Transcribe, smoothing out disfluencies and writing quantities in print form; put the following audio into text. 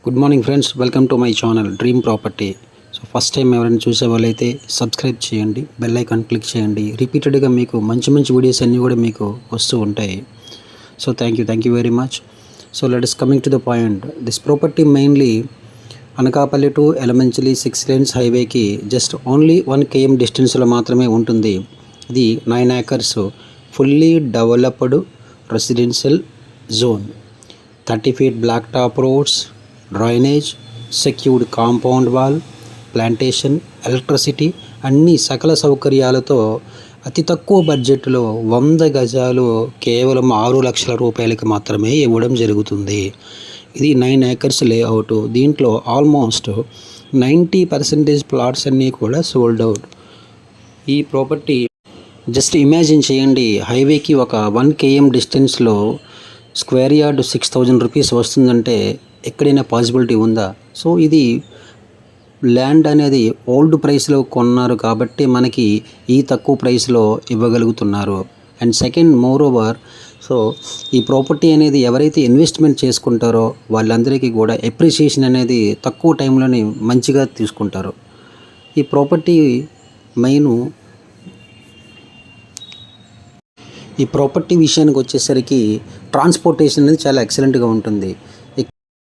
Good morning friends, welcome to my channel dream property. So first time ఎవరైనా చూసే వాళ్ళైతే subscribe చేయండి, bell icon click చేయండి. రిపీటెడ్గా మీకు మంచి వీడియోస్ అన్నీ కూడా మీకు వస్తూ ఉంటాయి. So thank you very much. So let us coming to the point. This property mainly Anakapalli to Elamanchili 6 lanes హైవేకి జస్ట్ ఓన్లీ 1 km డిస్టెన్స్లో మాత్రమే ఉంటుంది. ఇది 9 acres fully developed residential zone, 30 feet black top roads, drainage, secured compound wall, plantation, electricity అన్ని సకల సౌకర్యాలతో అతి తక్కువ బడ్జెట్లో 100 గజాలు కేవలం 6 లక్షల రూపాయలకి మాత్రమే ఇవ్వడం జరుగుతుంది. ఇది 9 acres లేఅవుట్. దీంట్లో ఆల్మోస్ట్ 90% ప్లాట్స్ అన్నీ కూడా సోల్డ్ అవుట్. ఈ ప్రాపర్టీ జస్ట్ ఇమాజిన్ చేయండి, హైవేకి ఒక 1 km డిస్టెన్స్లో స్క్వేర్ యార్డ్ 6,000 రూపీస్ వస్తుందంటే ఎక్కడైనా పాసిబిలిటీ ఉందా? సో ఇది ల్యాండ్ అనేది ఓల్డ్ ప్రైస్లో కొన్నారు కాబట్టి మనకి ఈ తక్కువ ప్రైస్లో ఇవ్వగలుగుతున్నారు. And second, moreover, so ఈ ప్రాపర్టీ అనేది ఎవరైతే ఇన్వెస్ట్మెంట్ చేసుకుంటారో వాళ్ళందరికీ కూడా ఎప్రిషియేషన్ అనేది తక్కువ టైంలోనే మంచిగా తీసుకుంటారు. ఈ ప్రాపర్టీ ఈ ప్రాపర్టీ విషయానికి వచ్చేసరికి ట్రాన్స్పోర్టేషన్ అనేది చాలా ఎక్సలెంట్గా ఉంటుంది.